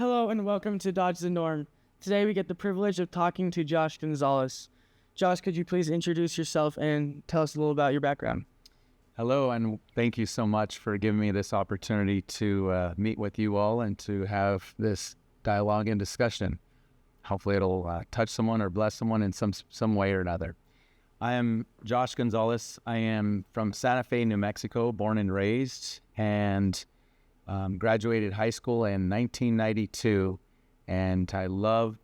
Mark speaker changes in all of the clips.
Speaker 1: Hello and welcome to Dodge the Norm. Today we get the privilege of talking to Josh Gonzales. Josh, could you please introduce yourself and tell us a little about your background?
Speaker 2: Hello, and thank you so much for giving me this opportunity to meet with you all and to have this dialogue and discussion. Hopefully it'll touch someone or bless someone in some way or another. I am Josh Gonzales. I am from Santa Fe, New Mexico, born and raised, and graduated high school in 1992, and I loved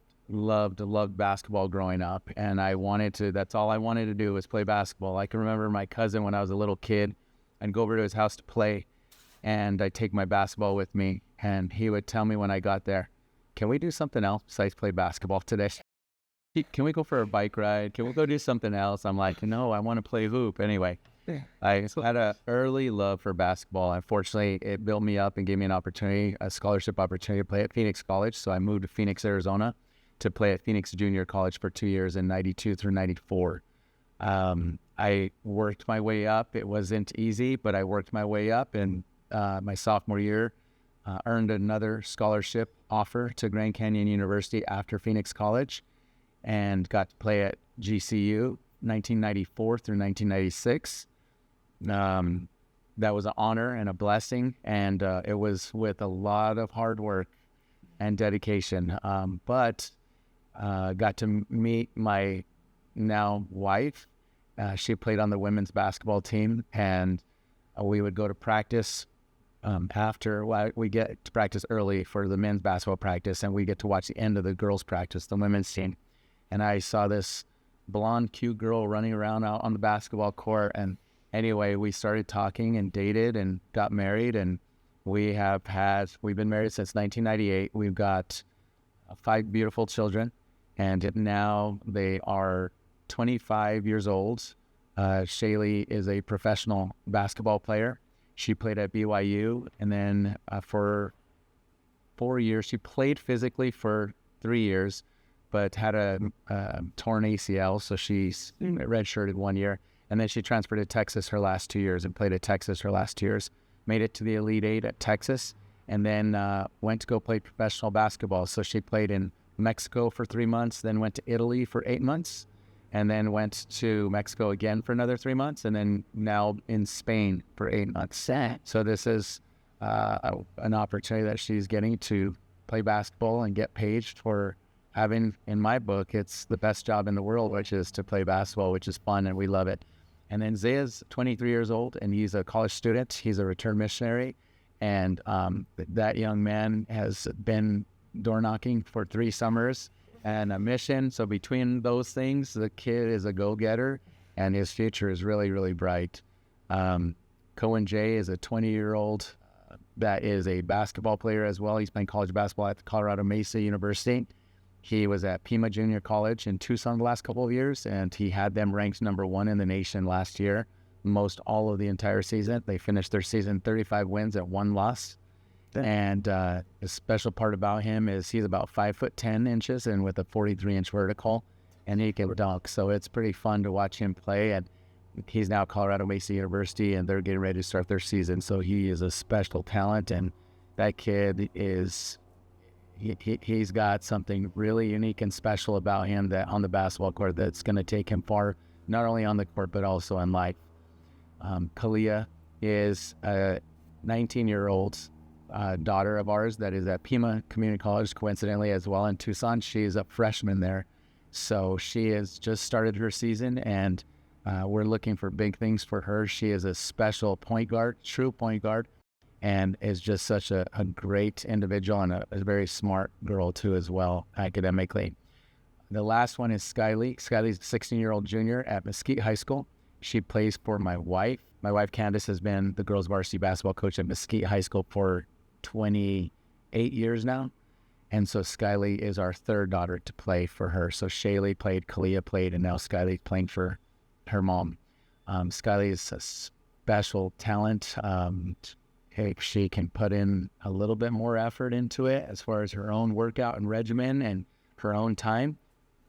Speaker 2: basketball growing up, and that's all I wanted to do was play basketball. I can remember my cousin when I was a little kid. I'd go over to his house to play, and I'd take my basketball with me, and he would tell me when I got there, "Can we do something else besides play basketball today? Can we go for a bike ride? Can we go do something else?" I'm like, "No, I want to play hoop." Anyway, I had an early love for basketball. Unfortunately, it built me up and gave me a scholarship opportunity to play at Phoenix College. So I moved to Phoenix, Arizona to play at Phoenix Junior College for 2 years in 92 through 94. I worked my way up. It wasn't easy, but I worked my way up. And my sophomore year, earned another scholarship offer to Grand Canyon University after Phoenix College and got to play at GCU 1994 through 1996. That was an honor and a blessing, and it was with a lot of hard work and dedication. But got to meet my now wife. She played on the women's basketball team, and we would go to practice we get to practice early for the men's basketball practice, and we get to watch the end of the girls' practice, the women's team. And I saw this blonde, cute girl running around out on the basketball court. And anyway, we started talking and dated and got married. And we've been married since 1998. We've got 5 beautiful children. And now they are 25 years old. Shaylee is a professional basketball player. She played at BYU. And then for 4 years, she played physically for 3 years, but had a torn ACL, so she's redshirted 1 year. And then she transferred to Texas her last 2 years and played at Texas her last 2 years. Made it to the Elite Eight at Texas, and then went to go play professional basketball. So she played in Mexico for 3 months, then went to Italy for 8 months, and then went to Mexico again for another 3 months, and then now in Spain for 8 months. So this is an opportunity that she's getting to play basketball and get paid for having, in my book, it's the best job in the world, which is to play basketball, which is fun, and we love it. And then Zaya's 23 years old, and he's a college student. He's a return missionary, and that young man has been door knocking for 3 summers and a mission. So between those things, the kid is a go-getter, and his future is really, really bright. Cohen Jay is a 20-year-old that is a basketball player as well. He's playing college basketball at Colorado Mesa University. He was at Pima Junior College in Tucson the last couple of years, and he had them ranked #1 in the nation last year, most all of the entire season. They finished their season 35 wins at 1 loss. And the special part about him is he's about 5'10" and with a 43-inch vertical, and he can dunk. So it's pretty fun to watch him play. And he's now at Colorado Mesa University, and they're getting ready to start their season. So he is a special talent, and that kid is... He's got something really unique and special about him that on the basketball court that's going to take him far, not only on the court, but also in life. Kalia is a 19-year-old daughter of ours that is at Pima Community College, coincidentally, as well in Tucson. She's a freshman there. So she has just started her season, and we're looking for big things for her. She is a special point guard, true point guard, and is just such a great individual and a very smart girl too as well academically. The last one is Skylee. Skylee's a 16-year-old junior at Mesquite High School. She plays for my wife. My wife Candace has been the girls varsity basketball coach at Mesquite High School for 28 years now. And so Skylee is our third daughter to play for her. So Shaylee played, Kalia played, and now Skylee's playing for her mom. Skylee is a special talent. If she can put in a little bit more effort into it as far as her own workout and regimen and her own time,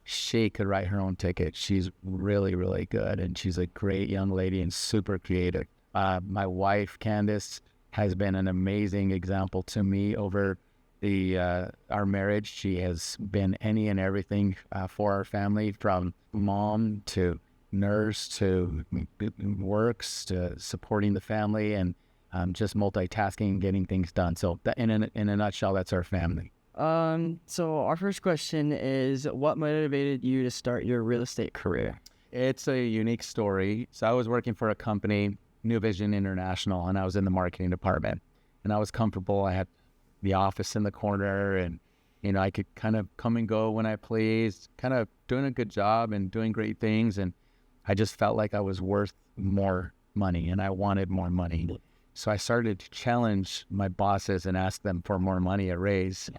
Speaker 2: she could write her own ticket. She's really, really good, and she's a great young lady and super creative. My wife, Candace, has been an amazing example to me over our marriage. She has been any and everything for our family, from mom to nurse to works to supporting the family, and just multitasking and getting things done. So in a nutshell, that's our family.
Speaker 1: So our first question is, what motivated you to start your real estate career?
Speaker 2: It's a unique story. So I was working for a company, New Vision International, and I was in the marketing department, and I was comfortable. I had the office in the corner, and I could kind of come and go when I pleased, kind of doing a good job and doing great things. And I just felt like I was worth more money, and I wanted more money. So I started to challenge my bosses and ask them for more money, a raise.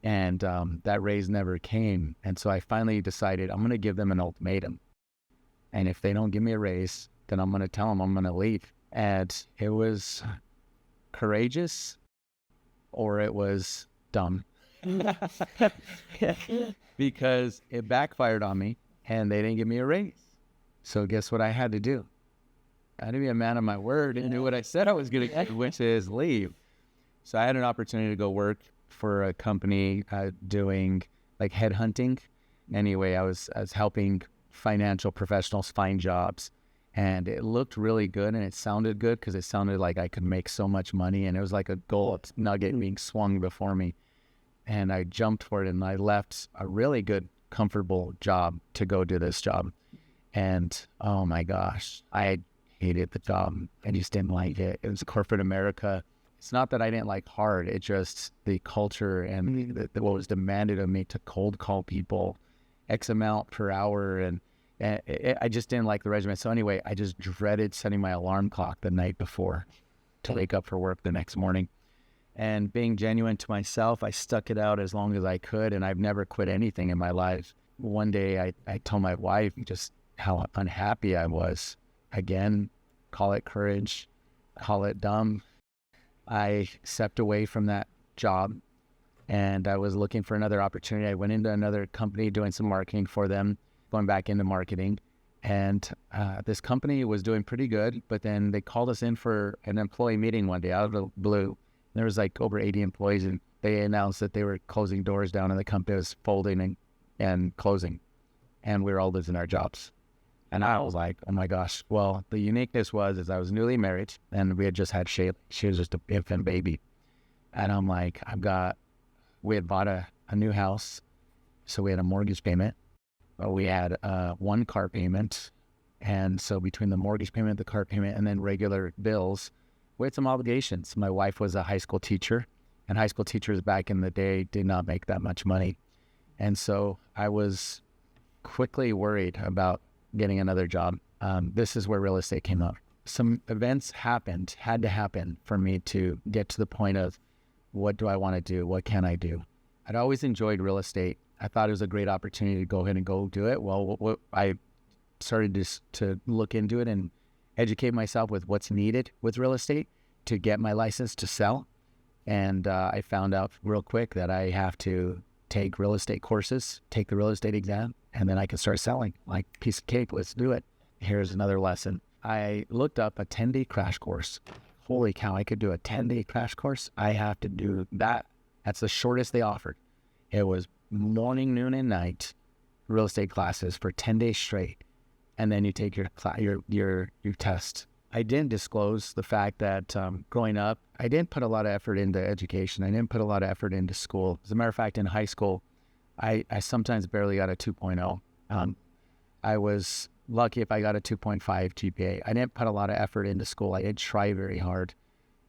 Speaker 2: And that raise never came. And so I finally decided I'm going to give them an ultimatum. And if they don't give me a raise, then I'm going to tell them I'm going to leave. And it was courageous, or it was dumb. Because it backfired on me, and they didn't give me a raise. So guess what I had to do? I had to be a man of my word and do what I said I was going to do, which is leave. So I had an opportunity to go work for a company doing like headhunting. Anyway, I was helping financial professionals find jobs, and it looked really good and it sounded good because it sounded like I could make so much money, and it was like a gold nugget being swung before me. And I jumped for it, and I left a really good, comfortable job to go do this job. And oh my gosh, I hated the job. I just didn't like it. It was corporate America. It's not that I didn't like hard. It just the culture and what was demanded of me to cold call people X amount per hour. And I just didn't like the regimen. So anyway, I just dreaded setting my alarm clock the night before to wake up for work the next morning. And being genuine to myself, I stuck it out as long as I could. And I've never quit anything in my life. One day I told my wife just how unhappy I was. Again, call it courage, call it dumb. I stepped away from that job, and I was looking for another opportunity. I went into another company doing some marketing for them, going back into marketing. And this company was doing pretty good, but then they called us in for an employee meeting one day out of the blue. There was like over 80 employees, and they announced that they were closing doors down, and the company was folding and closing, and we were all losing our jobs. And I was like, oh my gosh. Well, the uniqueness is I was newly married, and we had just had Shayla. She was just an infant baby. And I'm like, we had bought a new house. So we had a mortgage payment. We had one car payment. And so between the mortgage payment, the car payment, and then regular bills, we had some obligations. My wife was a high school teacher, and high school teachers back in the day did not make that much money. And so I was quickly worried about getting another job. This is where real estate came up. Some events had to happen for me to get to the point of, what do I want to do? What can I do? I'd always enjoyed real estate. I thought it was a great opportunity to go ahead and go do it. Well, I started to look into it and educate myself with what's needed with real estate to get my license to sell. And I found out real quick that I have to take real estate courses, take the real estate exam, and then I can start selling. Like, piece of cake, let's do it. Here's another lesson. I looked up a 10-day crash course. Holy cow, I could do a 10-day crash course. I have to do that. That's the shortest they offered. It was morning, noon, and night real estate classes for 10 days straight. And then you take your test. I didn't disclose the fact that growing up, I didn't put a lot of effort into education. I didn't put a lot of effort into school. As a matter of fact, in high school, I sometimes barely got a 2.0. I was lucky if I got a 2.5 GPA. I didn't put a lot of effort into school. I didn't try very hard.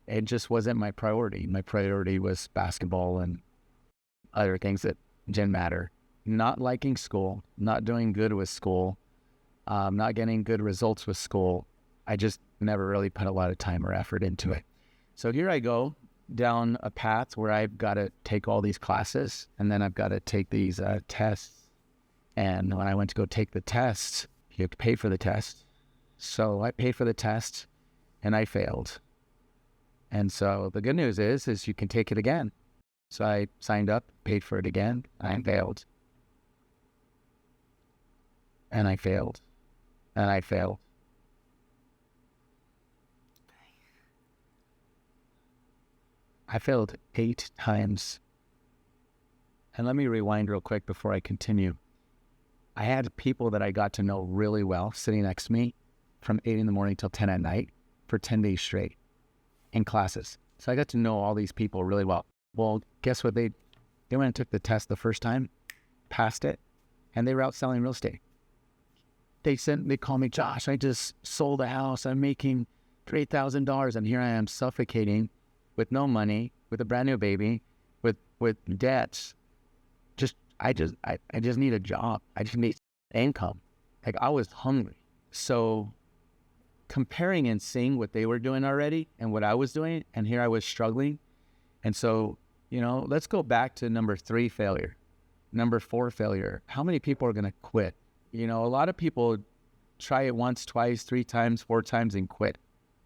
Speaker 2: It just wasn't my priority. My priority was basketball and other things that didn't matter. Not liking school, not doing good with school, not getting good results with school. I just never really put a lot of time or effort into it. So here I go down a path where I've got to take all these classes, and then I've got to take these tests. And when I went to go take the test, you have to pay for the test. So I paid for the test, and I failed. And so the good news is you can take it again. So I signed up, paid for it again, and I failed. And I failed. And I failed. I failed 8 times And let me rewind real quick before I continue. I had people that I got to know really well sitting next to me from 8 in the morning till 10 at night for 10 days straight in classes. So I got to know all these people really well. Well, guess what? They went and took the test the first time, passed it, and they were out selling real estate. They called me, Josh, I just sold a house. I'm making $3,000, and here I am suffocating with no money, with a brand new baby, with debts. I just need a job. I just need income. Like, I was hungry. So comparing and seeing what they were doing already and what I was doing, and here I was struggling. And so, let's go back to number 3 failure, number 4 failure. How many people are going to quit? A lot of people try it once, twice, 3 times, 4 times and quit.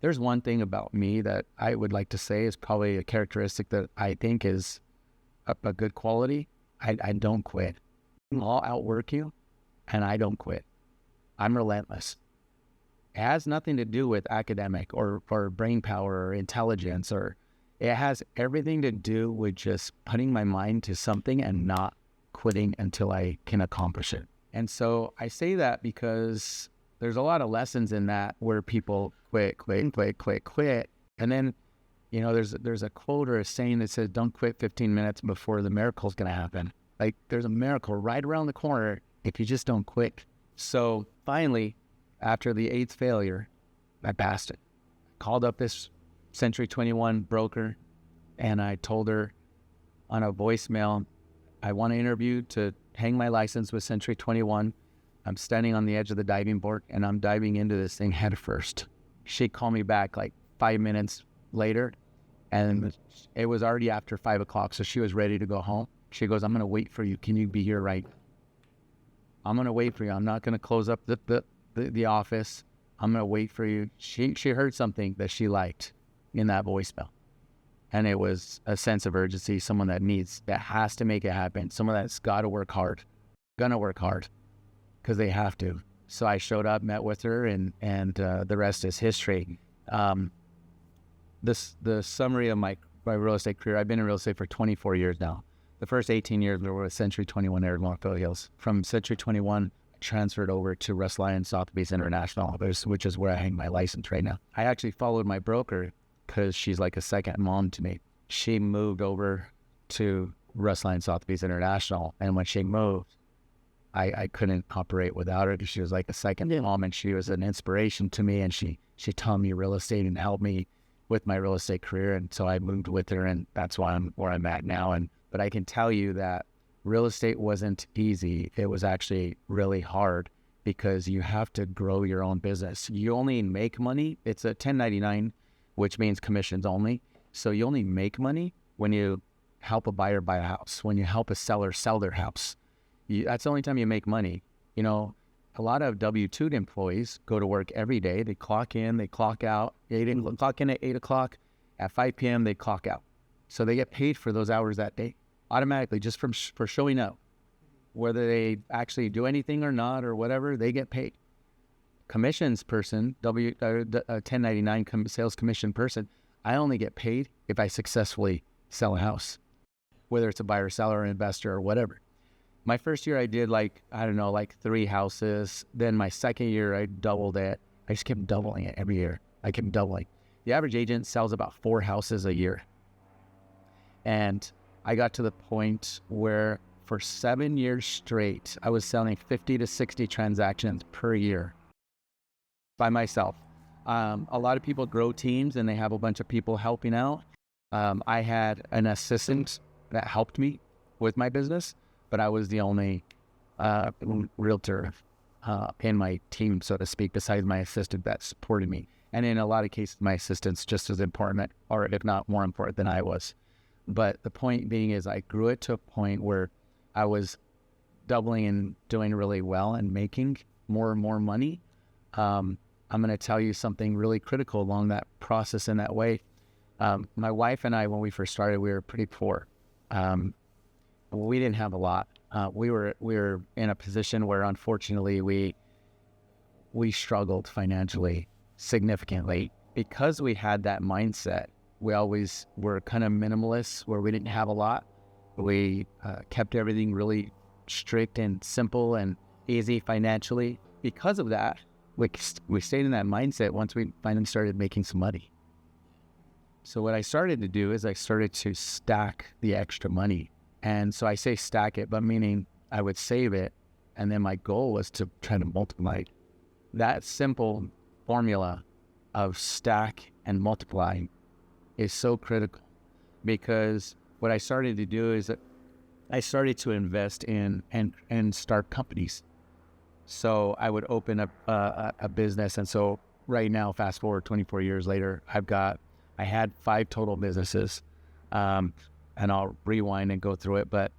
Speaker 2: There's one thing about me that I would like to say is probably a characteristic that I think is a good quality. I don't quit. I'll outwork you, and I don't quit. I'm relentless. It has nothing to do with academic or brain power or intelligence, or it has everything to do with just putting my mind to something and not quitting until I can accomplish it. And so I say that because there's a lot of lessons in that where people quit. And then, there's a quote or a saying that says, don't quit 15 minutes before the miracle's going to happen. Like, there's a miracle right around the corner if you just don't quit. So finally, after the 8th failure, I passed it. Called up this Century 21 broker, and I told her on a voicemail, I want to interview to hang my license with Century 21. I'm standing on the edge of the diving board, and I'm diving into this thing head first. She called me back like 5 minutes later, and it was already after 5 o'clock, so she was ready to go home. She goes, I'm going to wait for you. Can you be here right? I'm going to wait for you. I'm not going to close up the office. I'm going to wait for you. She heard something that she liked in that voicemail. And it was a sense of urgency, someone that has to make it happen, someone that's got to work hard, gonna work hard, because they have to. So I showed up, met with her, and the rest is history. The summary of my real estate career, I've been in real estate for 24 years now. The first 18 years were with Century 21 Arizona Hills. From Century 21, I transferred over to Russ Lyon Sotheby's International, which is where I hang my license right now. I actually followed my broker because she's like a second mom to me. She moved over to Russ Lyon Sotheby's International, and when she moved, I couldn't operate without her because she was like a second mom, and she was an inspiration to me, and she taught me real estate and helped me with my real estate career. And so I moved with her, and that's why I'm where I'm at now. But I can tell you that real estate wasn't easy. It was actually really hard because you have to grow your own business. You only make money. It's a 1099, which means commissions only. So you only make money when you help a buyer buy a house, when you help a seller sell their house. That's the only time you make money. A lot of W-2 employees go to work every day. They clock in, they clock out. They didn't clock in at 8 o'clock. At 5 p.m., they clock out. So they get paid for those hours that day automatically just for showing up. Whether they actually do anything or not or whatever, they get paid. Commissions person, 1099 sales commission person, I only get paid if I successfully sell a house, whether it's a buyer, seller, or investor, or whatever. My first year I did like 3 houses. Then my second year I doubled it. I just kept doubling it every year. I kept doubling. The average agent sells about 4 houses a year. And I got to the point where for 7 years straight, I was selling 50 to 60 transactions per year by myself. A lot of people grow teams and they have a bunch of people helping out. I had an assistant that helped me with my business, but I was the only realtor in my team, so to speak, besides my assistant that supported me. And in a lot of cases, my assistant's just as important, or if not more important than I was. But the point being is I grew it to a point where I was doubling and doing really well and making more and more money. I'm going to tell you something really critical along that process in that way. My wife and I, when we first started, we were pretty poor. We didn't have a lot. We were in a position where, unfortunately, we struggled financially significantly. Because we had that mindset, we always were kind of minimalists, where we didn't have a lot. We kept everything really strict and simple and easy financially. Because of that, we stayed in that mindset once we finally started making some money. So what I started to do is I started to stack the extra money. And so I say stack it, but meaning I would save it. And then my goal was to try to multiply. That simple formula of stack and multiply is so critical, because what I started to do is that I started to invest in and start companies. So I would open up a business. And so right now, fast forward 24 years later, I had 5 total businesses, and I'll rewind and go through it. But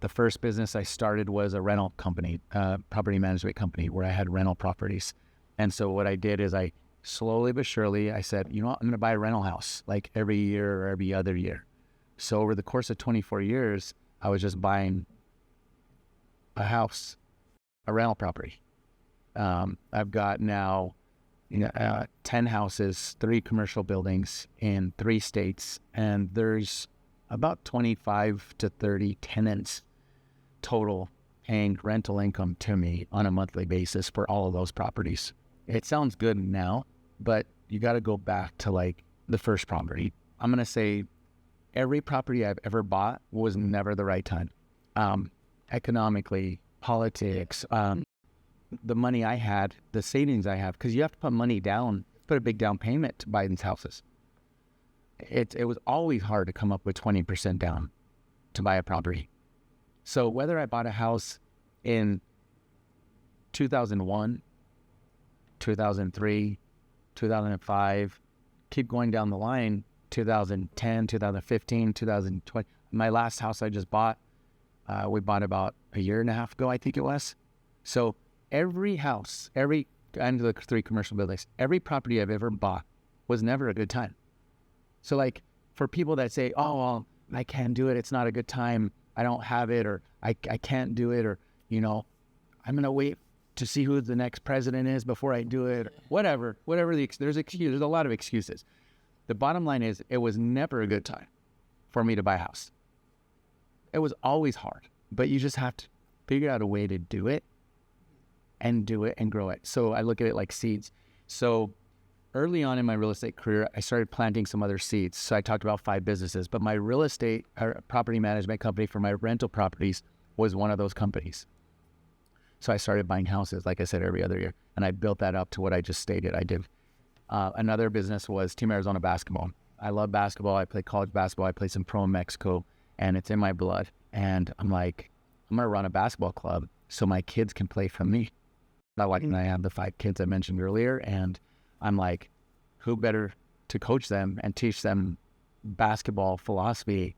Speaker 2: the first business I started was a rental company, property management company, where I had rental properties. And so what I did is I slowly but surely, I said, you know what, I'm going to buy a rental house like every year or every other year. So over the course of 24 years, I was just buying a house, a rental property. I've got now 10 houses, 3 commercial buildings in 3 states, and there's about 25 to 30 tenants total paying rental income to me on a monthly basis for all of those properties. It sounds good now, but you got to go back to like the first property. I'm going to say every property I've ever bought was never the right time. Economically, politics, the money I had, the savings I have, because you have to put money down, put a big down payment to buy these houses. It was always hard to come up with 20% down to buy a property. So whether I bought a house in 2001, 2003, 2005, keep going down the line, 2010, 2015, 2020. My last house I just bought, we bought about a year and a half ago, I think it was. So every house, and the 3 commercial buildings, every property I've ever bought was never a good time. So like for people that say, oh, well, I can't do it, it's not a good time, I don't have it, or I can't do it, or, I'm going to wait to see who the next president is before I do it, or whatever there's a lot of excuses. The bottom line is it was never a good time for me to buy a house. It was always hard, but you just have to figure out a way to do it and grow it. So I look at it like seeds. So early on in my real estate career, I started planting some other seeds. So I talked about 5 businesses, but my real estate or property management company for my rental properties was one of those companies. So I started buying houses, like I said, every other year, and I built that up to what I just stated I did. Another business was Team Arizona Basketball. I love basketball. I play college basketball. I play some pro in Mexico, and it's in my blood. And I'm like, I'm going to run a basketball club so my kids can play from me. My wife and I have the 5 kids I mentioned earlier, and I'm like, who better to coach them and teach them basketball philosophy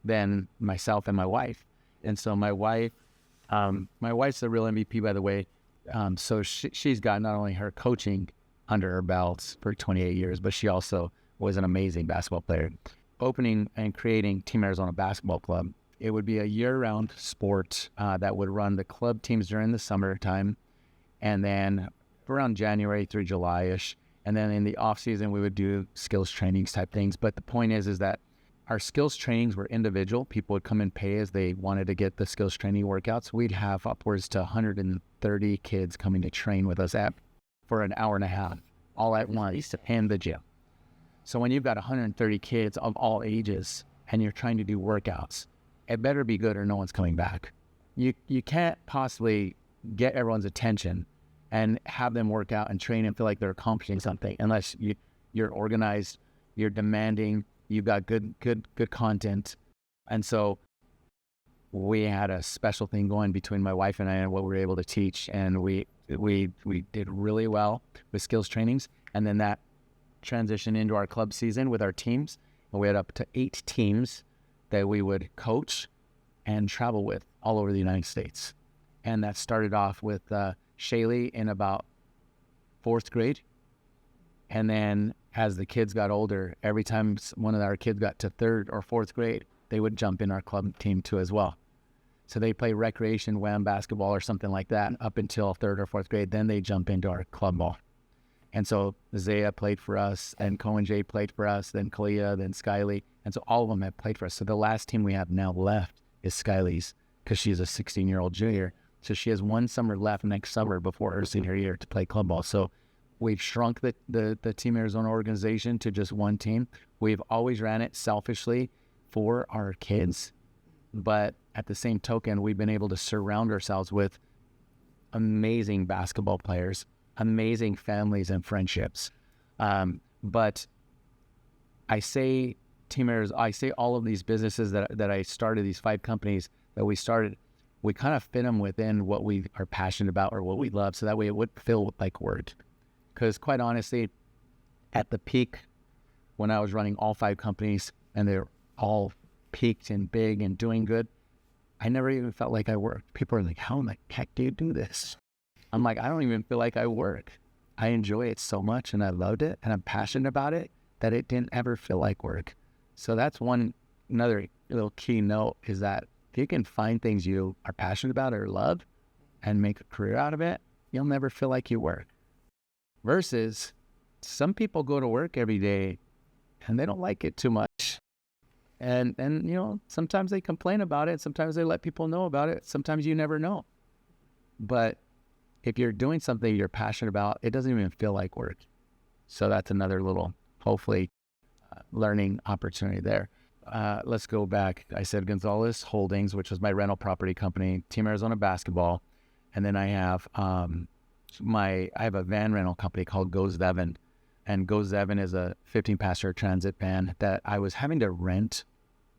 Speaker 2: than myself and my wife? And so my wife's the real MVP, by the way. So she's got not only her coaching under her belts for 28 years, but she also was an amazing basketball player. Opening and creating Team Arizona Basketball Club, it would be a year-round sport that would run the club teams during the summertime, and then around January through July-ish. And then in the off-season, we would do skills trainings type things. But the point is that our skills trainings were individual. People would come and pay as they wanted to get the skills training workouts. We'd have upwards to 130 kids coming to train with us for an hour and a half, all at once in the gym. So when you've got 130 kids of all ages and you're trying to do workouts, it better be good or no one's coming back. You can't possibly get everyone's attention and have them work out and train and feel like they're accomplishing something unless you're organized, you're demanding, you've got good content. And so we had a special thing going between my wife and I and what we were able to teach, and we did really well with skills trainings. And then that transitioned into our club season with our teams, and we had up to 8 teams that we would coach and travel with all over the United States. And that started off with Shaylee in about 4th grade. And then as the kids got older, every time one of our kids got to 3rd or 4th grade, they would jump in our club team too as well. So they play recreation, WAM basketball or something like that up until 3rd or 4th grade. Then they jump into our club ball. And so Zaya played for us, and Cohen J played for us, then Kalia, then Skylee. And so all of them have played for us. So the last team we have now left is Skyly's, because she's a 16-year-old junior. So she has one summer left next summer before her senior year to play club ball. So we've shrunk the Team Arizona organization to just one team. We've always ran it selfishly for our kids. But at the same token, we've been able to surround ourselves with amazing basketball players, amazing families and friendships. But I say Team Arizona, I say all of these businesses that I started, these 5 companies that we started, we kind of fit them within what we are passionate about or what we love. So that way it would feel like work. Because quite honestly, at the peak, when I was running all 5 companies and they're all peaked and big and doing good, I never even felt like I worked. People are like, how in the heck do you do this? I'm like, I don't even feel like I work. I enjoy it so much and I loved it and I'm passionate about it that it didn't ever feel like work. So that's another little key note, is that if you can find things you are passionate about or love and make a career out of it, you'll never feel like you work. Versus some people go to work every day and they don't like it too much. And you know, sometimes they complain about it. Sometimes they let people know about it. Sometimes you never know. But if you're doing something you're passionate about, it doesn't even feel like work. So that's another little, hopefully, learning opportunity there. Let's go back. I said Gonzales Holdings, which was my rental property company, Team Arizona Basketball. And then I have I have a van rental company called Go Zevin. And Go Zevin is a 15-passenger transit van that I was having to rent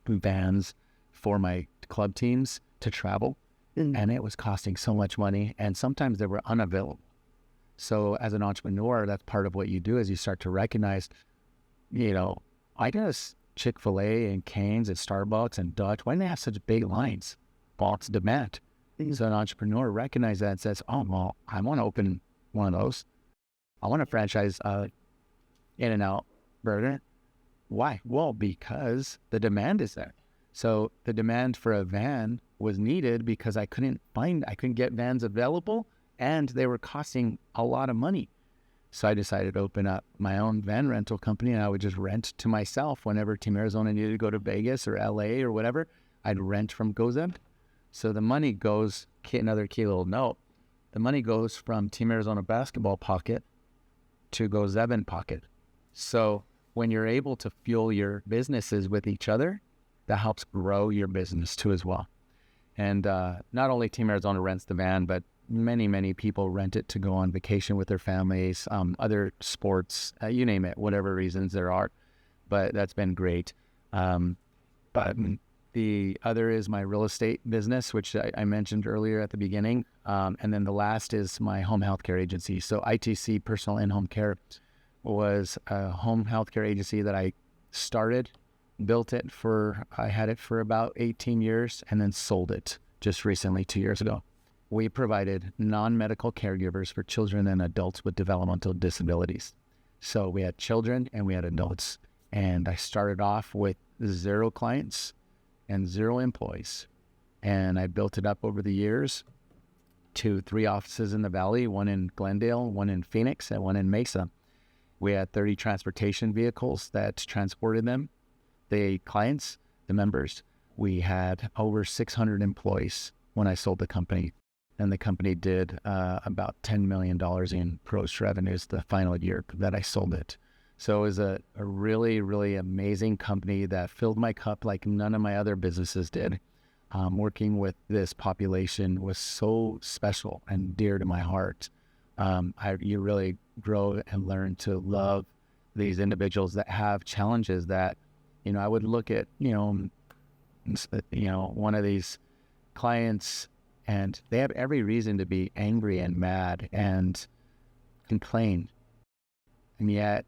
Speaker 2: vans for my club teams to travel. And it was costing so much money. And sometimes they were unavailable. So as an entrepreneur, that's part of what you do, is you start to recognize, you know, I guess Chick-fil-A and Cane's and Starbucks and Dutch, why do they have such big lines? Well, it's demand. So an entrepreneur recognizes that and says, oh, well, I want to open one of those. I want to franchise In-N-Out Burger. Why? Well, because the demand is there. So the demand for a van was needed because I couldn't get vans available and they were costing a lot of money. So I decided to open up my own van rental company, and I would just rent to myself whenever Team Arizona needed to go to Vegas or LA or whatever. I'd rent from GoZeb. So the money goes, another key little note, the money goes from Team Arizona basketball pocket to GoZebin pocket. So when you're able to fuel your businesses with each other, that helps grow your business too as well. And not only Team Arizona rents the van, but many people rent it to go on vacation with their families, other sports, you name it, whatever reasons there are. But that's been great. But the other is my real estate business, which I mentioned earlier at the beginning. And then the last is my home healthcare agency. So ITC Personal and Home Care was a home healthcare agency that I started, I had it for about 18 years and then sold it just recently 2 years ago. We provided non-medical caregivers for children and adults with developmental disabilities. So we had children and we had adults. And I started off with 0 clients and 0 employees. And I built it up over the years to 3 offices in the Valley, 1 in Glendale, 1 in Phoenix, and 1 in Mesa. We had 30 transportation vehicles that transported them, the clients, the members. We had over 600 employees when I sold the company. And the company did about $10 million in gross revenues the final year that I sold it. So it was a really, really amazing company that filled my cup like none of my other businesses did. Working with this population was so special and dear to my heart. You really grow and learn to love these individuals that have challenges that, you know, I would look at, one of these clients, and they have every reason to be angry and mad and complain. And yet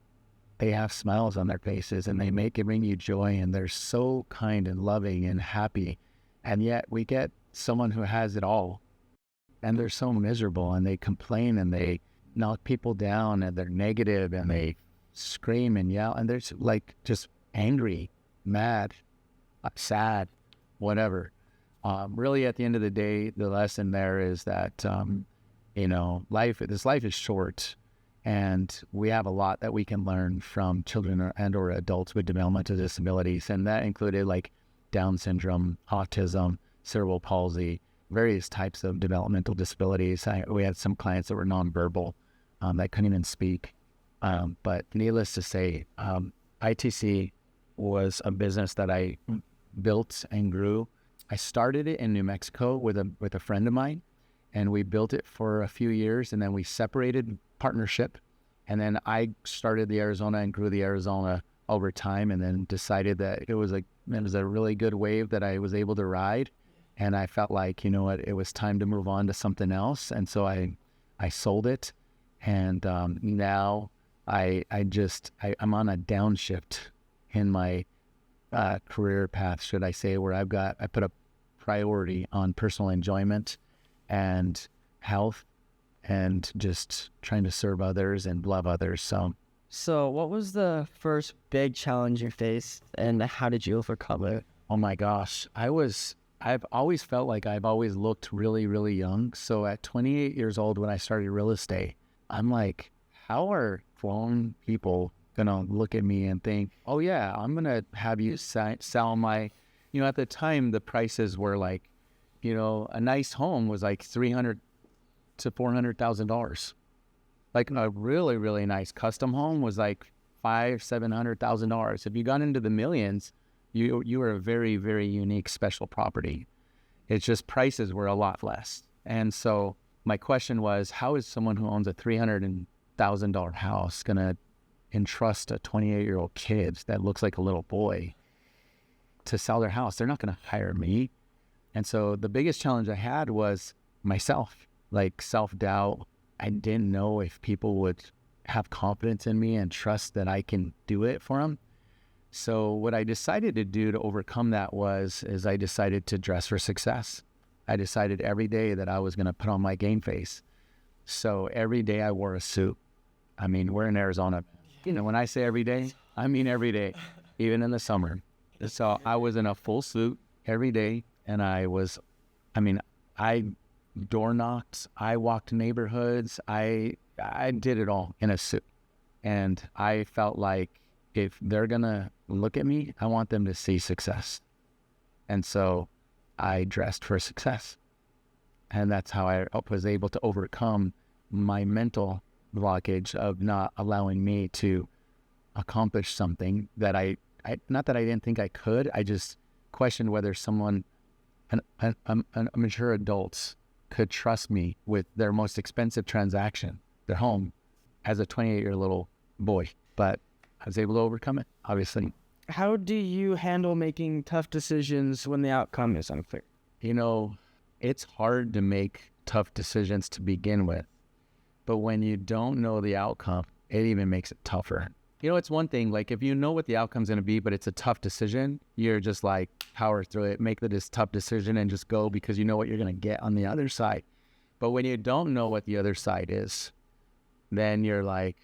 Speaker 2: they have smiles on their faces and they bring you joy, and they're so kind and loving and happy. And yet we get someone who has it all and they're so miserable and they complain and they knock people down and they're negative and they scream and yell and they're like just angry, mad, sad, whatever. Really, at the end of the day, the lesson there is that, life is short, And we have a lot that we can learn from children and or adults with developmental disabilities. And that included like Down syndrome, autism, cerebral palsy, various types of developmental disabilities. We had some clients that were nonverbal, that couldn't even speak. But needless to say, ITC was a business that I built and grew. I started it in New Mexico with a friend of mine, and we built it for a few years, and then we separated partnership. And then I started the Arizona and grew the Arizona over time, and then decided that it was a really good wave that I was able to ride. And I felt like, you know what, it was time to move on to something else. And so I sold it. And now I'm on a downshift in my career path, should I say, where I put a priority on personal enjoyment and health and just trying to serve others and love others.
Speaker 1: So what was the first big challenge you faced, and how did you overcome it?
Speaker 2: Oh my gosh, I've always felt like I've always looked really, really young. So at 28 years old, when I started real estate, I'm like, how are grown people gonna look at me and think, oh yeah, I'm gonna have you sell my, at the time the prices were like, a nice home was like $300,000 to $400,000. Like a really, really nice custom home was like $700,000. If you got into the millions, you were a very, very unique, special property. It's just prices were a lot less. And so my question was, how is someone who owns a $300,000 house gonna entrust a 28-year-old kid that looks like a little boy to sell their house? They're not gonna hire me. And so the biggest challenge I had was myself, like self-doubt. I didn't know if people would have confidence in me and trust that I can do it for them. So what I decided to do to overcome that is I decided to dress for success. I decided every day that I was going to put on my game face. So every day I wore a suit. I mean, we're in Arizona. When I say every day, I mean every day, even in the summer. So I was in a full suit every day, and I door knocked, I walked neighborhoods, I did it all in a suit. And I felt like if they're gonna look at me, I want them to see success. And so I dressed for success. And that's how I was able to overcome my mental blockage of not allowing me to accomplish something that I not that I didn't think I could, I just questioned whether someone, a mature adults, could trust me with their most expensive transaction, their home, as a 28-year little boy. But I was able to overcome it, obviously.
Speaker 1: How do you handle making tough decisions when the outcome is unclear?
Speaker 2: It's hard to make tough decisions to begin with. But when you don't know the outcome, it even makes it tougher. It's one thing, like if you know what the outcome's going to be, but it's a tough decision, you're just like, power through it, make this tough decision and just go because you know what you're going to get on the other side. But when you don't know what the other side is, then you're like,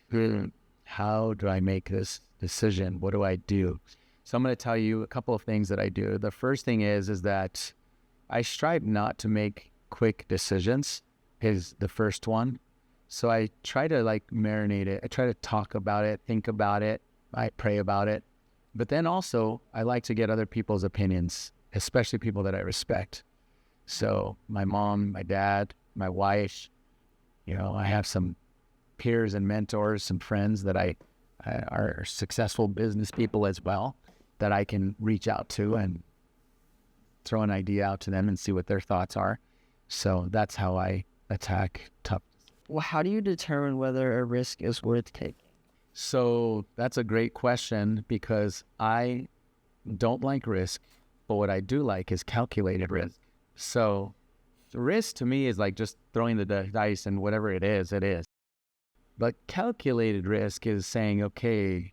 Speaker 2: how do I make this decision? What do I do? So I'm going to tell you a couple of things that I do. The first thing is that I strive not to make quick decisions, is the first one. So I try to marinate it. I try to talk about it, think about it. I pray about it. But then also I like to get other people's opinions, especially people that I respect. So my mom, my dad, my wife, I have some peers and mentors, some friends that I are successful business people as well, that I can reach out to and throw an idea out to them and see what their thoughts are. So that's how I attack tough.
Speaker 1: Well, how do you determine whether a risk is worth taking?
Speaker 2: So that's a great question, because I don't like risk, but what I do like is calculated risk. So the risk to me is like just throwing the dice, and whatever it is, it is. But calculated risk is saying, okay,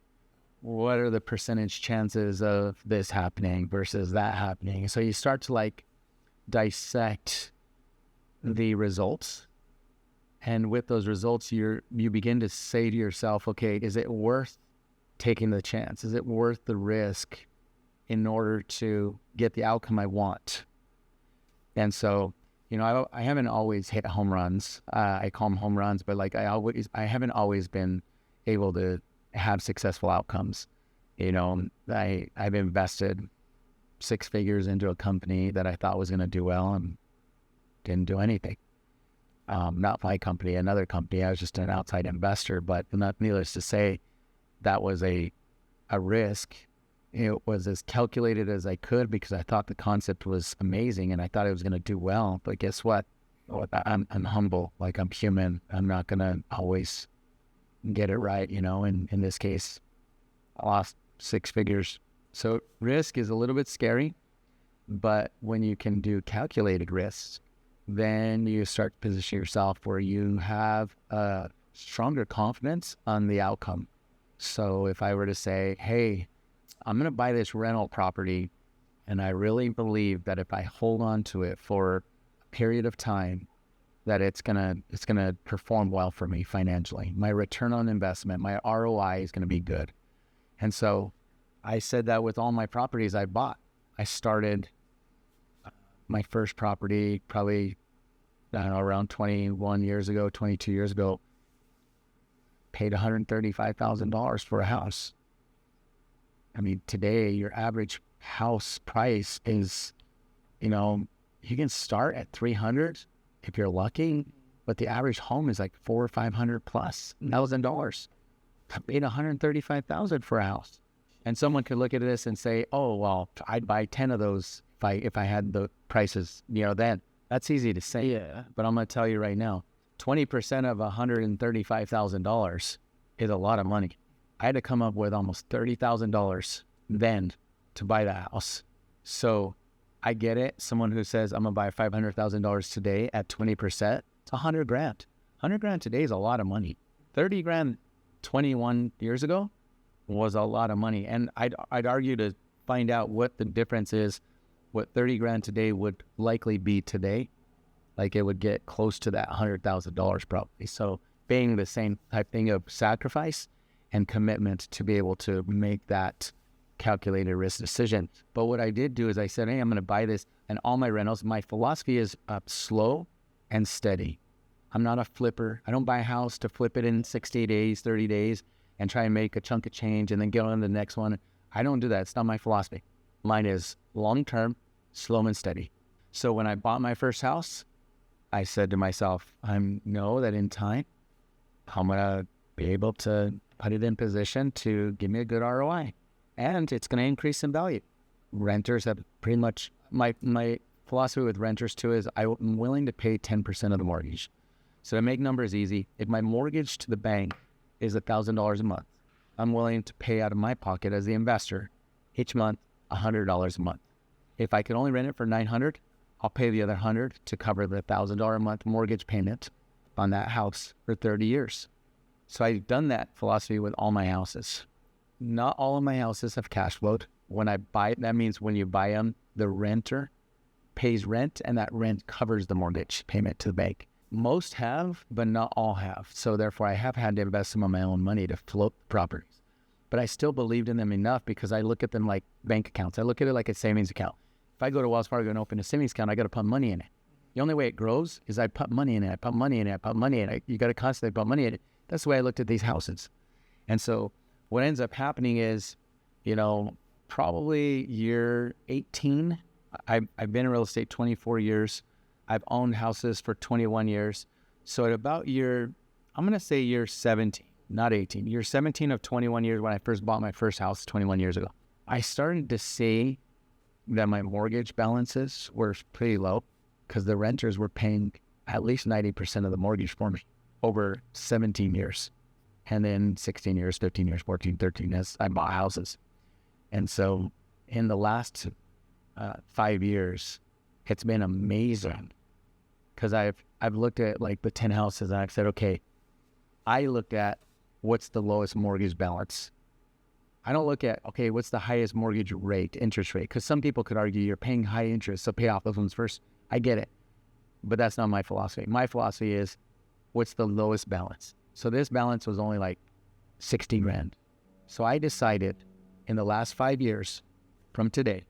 Speaker 2: what are the percentage chances of this happening versus that happening? So you start to dissect the results. And with those results, you begin to say to yourself, okay, is it worth taking the chance? Is it worth the risk in order to get the outcome I want? And so, I haven't always hit home runs. I call them home runs, but like I haven't always been able to have successful outcomes. I've invested 6 figures into a company that I thought was going to do well and didn't do anything. Not my company, another company. I was just an outside investor, but not needless to say, that was a risk. It was as calculated as I could because I thought the concept was amazing and I thought it was going to do well. But guess what? I'm humble. Like, I'm human. I'm not going to always get it right. In this case, I lost 6 figures. So risk is a little bit scary, but when you can do calculated risks, then you start to position yourself where you have a stronger confidence on the outcome. So if I were to say, hey, I'm going to buy this rental property, and I really believe that if I hold on to it for a period of time, that it's gonna perform well for me financially. My return on investment, my ROI is going to be good. And so I said that with all my properties I bought. I started my first property probably, around 21 years ago, 22 years ago, paid $135,000 for a house. I mean, today your average house price is, you can start at 300 if you're lucky, but the average home is like $400,000 or $500,000+. I paid $135,000 for a house. And someone could look at this and say, oh, well, I'd buy 10 of those if I had the prices, then. That's easy to say.
Speaker 1: Yeah.
Speaker 2: But I'm going to tell you right now, 20% of $135,000 is a lot of money. I had to come up with almost $30,000 then to buy the house. So I get it. Someone who says, I'm going to buy $500,000 today at 20%, it's $100,000. $100,000 today is a lot of money. $30,000 21 years ago was a lot of money. And I'd argue to find out what the difference is, what $30,000 today would likely be today. Like, it would get close to that $100,000 probably. So being the same type thing of sacrifice and commitment to be able to make that calculated risk decision. But what I did do is I said, hey, I'm going to buy this, and all my rentals, my philosophy is slow and steady. I'm not a flipper. I don't buy a house to flip it in 60 days, 30 days, and try and make a chunk of change and then get on to the next one. I don't do that. It's not my philosophy. Mine is long-term, slow and steady. So when I bought my first house, I said to myself, I know that in time, I'm going to be able to put it in position to give me a good ROI. And it's going to increase in value. Renters have pretty much, my philosophy with renters too is I'm willing to pay 10% of the mortgage. So to make numbers easy, if my mortgage to the bank is $1,000 a month, I'm willing to pay out of my pocket as the investor each month $100 a month. If I could only rent it for $900, I'll pay the other $100 to cover the $1,000 a month mortgage payment on that house for 30 years. So I've done that philosophy with all my houses. Not all of my houses have cash flowed. When I buy it, that means when you buy them, the renter pays rent and that rent covers the mortgage payment to the bank. Most have, but not all have. So therefore, I have had to invest some of my own money to float properties. But I still believed in them enough because I look at them like bank accounts. I look at it like a savings account. If I go to Wells Fargo and open a savings account, I got to put money in it. The only way it grows is I put money in it. I put money in it. I put money in it. You got to constantly put money in it. That's the way I looked at these houses. And so what ends up happening is, probably year 18, I've been in real estate 24 years. I've owned houses for 21 years. So at about I'm going to say year 17, not 18. Year 17 of 21 years when I first bought my first house 21 years ago, I started to see that my mortgage balances were pretty low because the renters were paying at least 90% of the mortgage for me over 17 years. And then 16 years, 15 years, 14, 13 as I bought houses. And so in the last 5 years, it's been amazing because I've looked at like the 10 houses and I've said, okay, I looked at what's the lowest mortgage balance. I don't look at, okay, what's the highest mortgage rate, interest rate? Because some people could argue you're paying high interest, so pay off those ones first. I get it, but that's not my philosophy. My philosophy is what's the lowest balance? So this balance was only like $60,000. So I decided in the last 5 years from today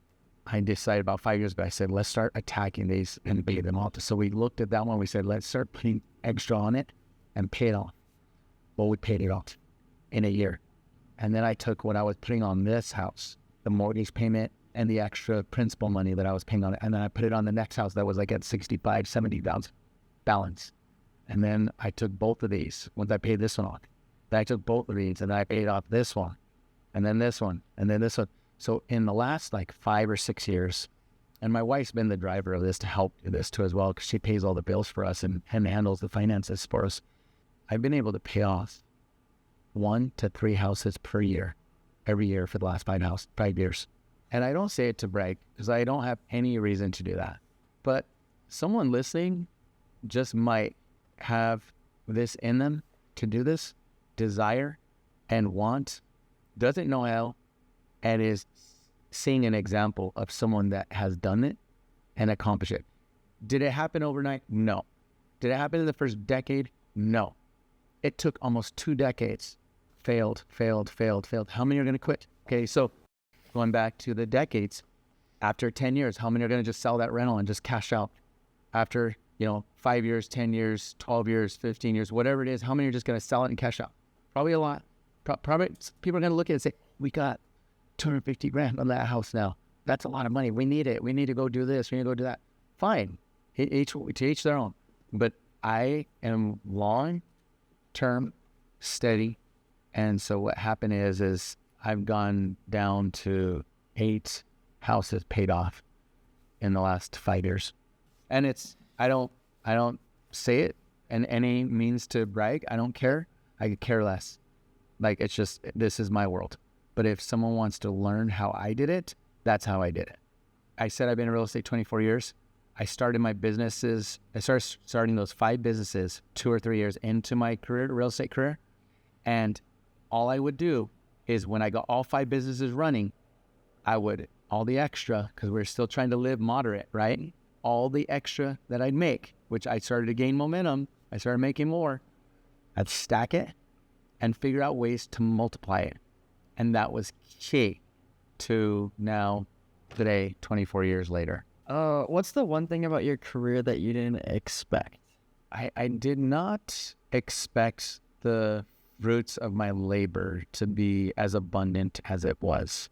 Speaker 2: I decided about 5 years ago, I said, let's start attacking these and pay them off. So we looked at that one. We said, let's start putting extra on it and pay it off. Well, we paid it off in a year. And then I took what I was putting on this house, the mortgage payment and the extra principal money that I was paying on it. And then I put it on the next house that was like at 65, 70,000 balance. And then I took both of these once I paid this one off. Then I took both of these and I paid off this one and then this one and then this one. So in the last like 5 or 6 years, and my wife's been the driver of this to help do this too as well, because she pays all the bills for us and handles the finances for us. I've been able to pay off 1 to 3 houses per year, every year for the last 5 years. And I don't say it to brag, because I don't have any reason to do that. But someone listening just might have this in them to do this, desire and want, doesn't know how, and is seeing an example of someone that has done it and accomplished it. Did it happen overnight? No. Did it happen in the first decade? No. It took almost 2 decades. Failed. How many are going to quit? Okay, so going back to the decades, after 10 years, how many are going to just sell that rental and just cash out? After, 5 years, 10 years, 12 years, 15 years, whatever it is, how many are just going to sell it and cash out? Probably a lot. Probably people are going to look at it and say, we got 250 grand on that house now. That's a lot of money. We need it. We need to go do this. We need to go do that. Fine. To each their own. But I am long-term, steady. And so what happened is I've gone down to 8 houses paid off in the last 5 years. And I don't say it in any means to brag. I don't care. I could care less. Like, it's just, this is my world. But if someone wants to learn how I did it, that's how I did it. I said I've been in real estate 24 years. I started my businesses. I started starting those 5 businesses 2 or 3 years into my career, real estate career. And all I would do is when I got all 5 businesses running, all the extra, because we're still trying to live moderate, right? All the extra that I'd make, which I started to gain momentum. I started making more. I'd stack it and figure out ways to multiply it. And that was key to now, today, 24 years later.
Speaker 1: What's the one thing about your career that you didn't expect?
Speaker 2: I did not expect the fruits of my labor to be as abundant as it was.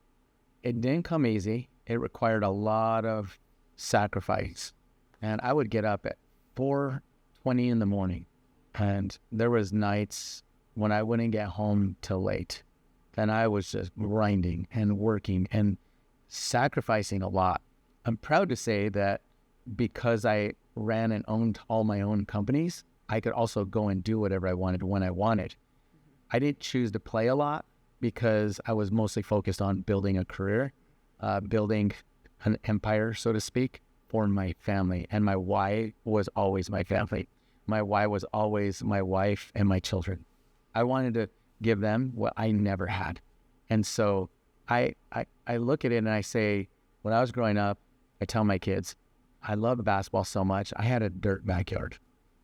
Speaker 2: It didn't come easy. It required a lot of sacrifice. And I would get up at 4:20 in the morning. And there was nights when I wouldn't get home till late. And I was just grinding and working and sacrificing a lot. I'm proud to say that because I ran and owned all my own companies, I could also go and do whatever I wanted when I wanted. I didn't choose to play a lot because I was mostly focused on building a career, building an empire, so to speak, for my family. And my why was always my family. My why was always my wife and my children. I wanted to give them what I never had. And so I look at it and I say, when I was growing up, I tell my kids, I love basketball so much. I had a dirt backyard.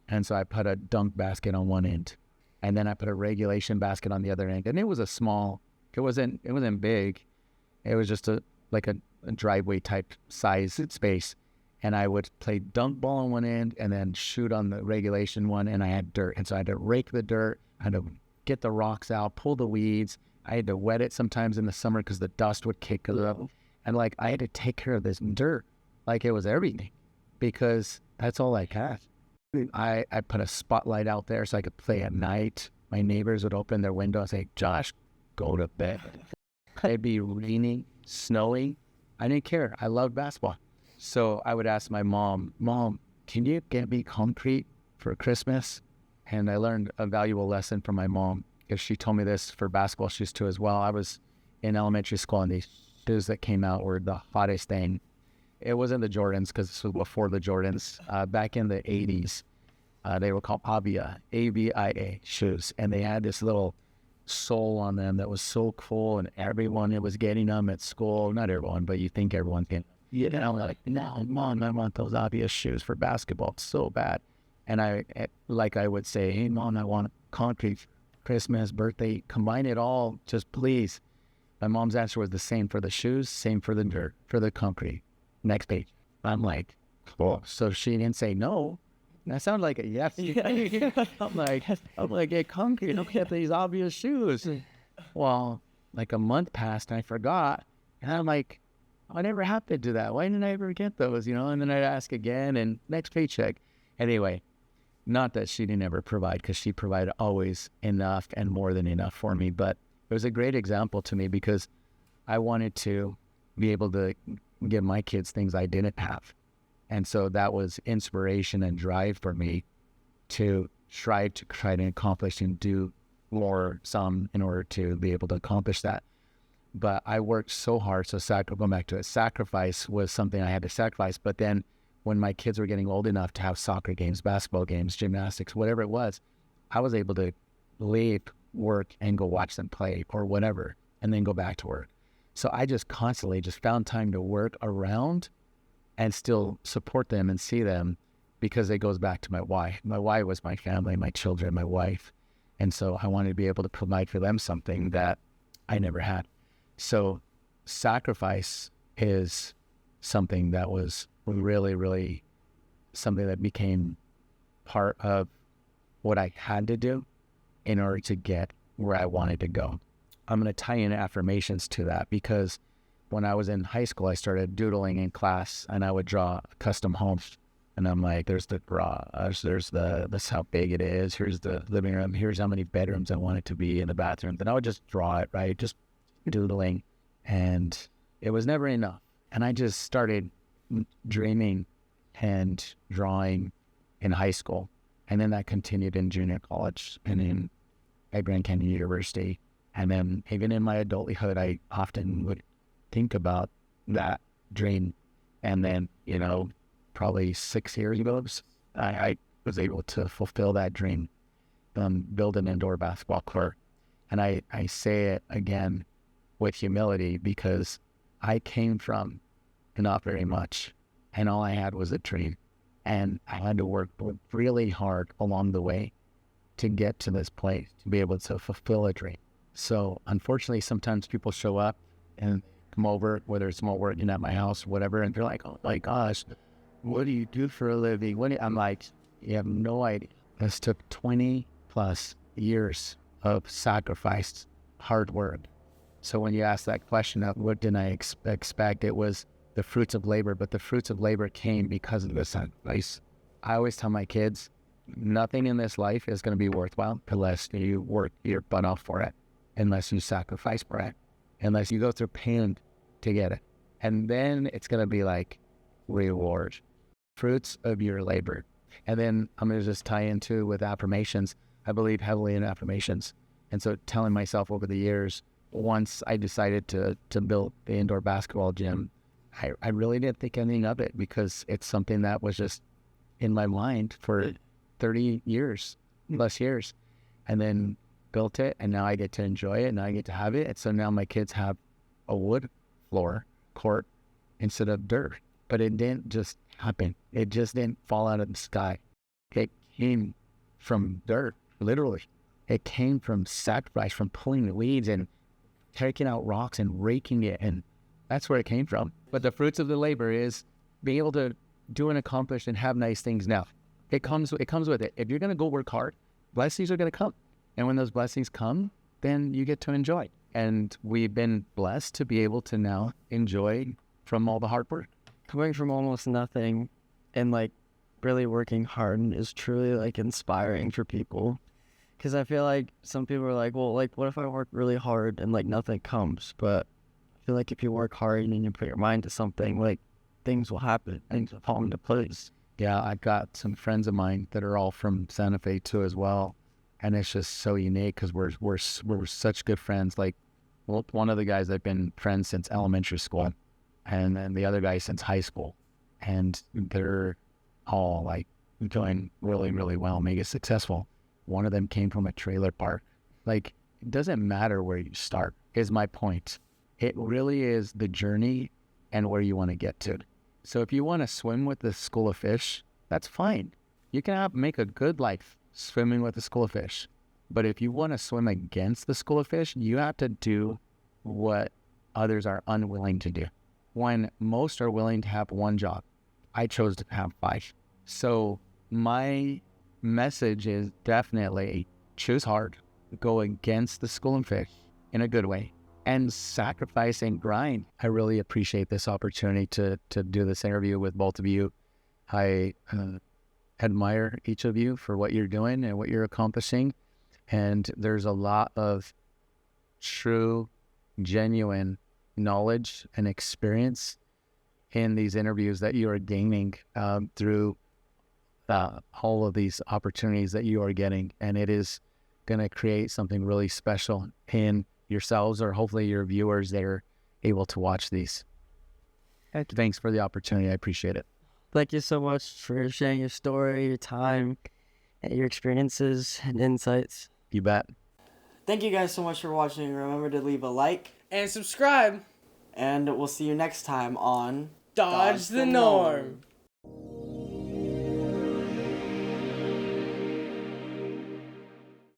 Speaker 2: And so I put a dunk basket on one end. And then I put a regulation basket on the other end. And it was it wasn't big. It was just a driveway type size space. And I would play dunk ball on one end and then shoot on the regulation one. And I had dirt. And so I had to rake the dirt. I had to get the rocks out, pull the weeds. I had to wet it sometimes in the summer because the dust would kick up. And I had to take care of this dirt like it was everything because that's all I had. I put a spotlight out there so I could play at night. My neighbors would open their window and say, Josh, go to bed. It'd be raining, snowing. I didn't care. I loved basketball. So I would ask my mom, can you get me concrete for Christmas? And I learned a valuable lesson from my mom because she told me this for basketball shoes too as well. I was in elementary school and these shoes that came out were the hottest thing. It wasn't the Jordans because this was before the Jordans. Back in the 80s, they were called Avia, A-V-I-A shoes. And they had this little sole on them that was so cool. And everyone was getting them at school. Not everyone, but you think everyone can. You know, like, no, Mom, I want those Avia shoes for basketball. It's so bad. And I would say, hey, Mom, I want concrete, Christmas, birthday, combine it all, just please. My mom's answer was the same for the shoes, same for the dirt, for the concrete. Next page. I'm like, oh, so she didn't say no. That sounded like a yes. I'm like, hey, concrete, don't get these obvious shoes. Well, like a month passed and I forgot. And I'm like, I never happened to that. Why didn't I ever get those, And then I'd ask again and next paycheck. Anyway, not that she didn't ever provide, because she provided always enough and more than enough for me. But it was a great example to me because I wanted to be able to give my kids things I didn't have. And so that was inspiration and drive for me to try to accomplish and do more some in order to be able to accomplish that. But I worked so hard. So going back to it, sacrifice was something I had to sacrifice. But then when my kids were getting old enough to have soccer games, basketball games, gymnastics, whatever it was, I was able to leave work and go watch them play or whatever, and then go back to work. So I just constantly just found time to work around and still support them and see them, because it goes back to my why. My why was my family, my children, my wife. And so I wanted to be able to provide for them something that I never had. So sacrifice is something that was really, really something that became part of what I had to do in order to get where I wanted to go. I'm going to tie in affirmations to that, because when I was in high school, I started doodling in class and I would draw a custom home. And I'm like, there's the garage, there's this how big it is, here's the living room, here's how many bedrooms I want it to be in the bathroom. Then I would just draw it, right? Just doodling. And it was never enough. And I just started dreaming and drawing in high school. And then that continued in junior college and in at Grand Canyon University. And then even in my adulthood, I often would think about that dream. And then, probably 6 years ago, I was able to fulfill that dream, build an indoor basketball court. And I say it again with humility, because I came from not very much, and all I had was a dream. And I had to work really hard along the way to get to this place, to be able to fulfill a dream. So unfortunately, sometimes people show up and come over, whether it's more working at my house or whatever, and they're like, oh my gosh, what do you do for a living? I'm like, you have no idea. This took 20 plus years of sacrificed hard work. So when you ask that question of what did I expect, it was the fruits of labor, but the fruits of labor came because of the sacrifice. I always tell my kids, nothing in this life is going to be worthwhile unless you work your butt off for it, unless you sacrifice for it, unless you go through pain to get it. And then it's going to be like reward, fruits of your labor. And then I'm going to just tie into with affirmations. I believe heavily in affirmations. And so telling myself over the years, once I decided to build the indoor basketball gym, I really didn't think anything of it, because it's something that was just in my mind for 30 years, plus years, and then built it, and now I get to enjoy it, and I get to have it. And so now my kids have a wood floor court instead of dirt. But it didn't just happen. It just didn't fall out of the sky. It came from dirt, literally. It came from sacrifice, from pulling the weeds and taking out rocks and raking it, and that's where it came from. But the fruits of the labor is being able to do and accomplish and have nice things now. It comes with it. If you're going to go work hard, blessings are going to come. And when those blessings come, then you get to enjoy. And we've been blessed to be able to now enjoy from all the hard work.
Speaker 3: Coming from almost nothing and really working hard is truly inspiring for people. Because I feel like some people are like, well, what if I work really hard and nothing comes? But I feel like if you work hard and you put your mind to something, things will happen. Things will fall into place.
Speaker 2: Yeah, I've got some friends of mine that are all from Santa Fe too as well. And it's just so unique because we're such good friends. One of the guys I've been friends since elementary school, and then the other guy since high school. And they're all doing really, really well, mega successful. One of them came from a trailer park. It doesn't matter where you start, is my point. It really is the journey and where you want to get to. So if you want to swim with the school of fish, that's fine. You can make a good life swimming with the school of fish. But if you want to swim against the school of fish, you have to do what others are unwilling to do. When most are willing to have one job, I chose to have 5. So my message is definitely choose hard, go against the school and fish in a good way, and sacrifice and grind. I really appreciate this opportunity to do this interview with both of you. I admire each of you for what you're doing and what you're accomplishing. And there's a lot of true, genuine knowledge and experience in these interviews that you are gaining through all of these opportunities that you are getting. And it is going to create something really special in yourselves, or hopefully your viewers that are able to watch these. Thanks for the opportunity. I appreciate it.
Speaker 3: Thank you so much for sharing your story, your time, and your experiences and insights.
Speaker 2: You bet.
Speaker 3: Thank you guys so much for watching. Remember to leave a like,
Speaker 1: And subscribe.
Speaker 3: and we'll see you next time on
Speaker 1: Dodge the norm.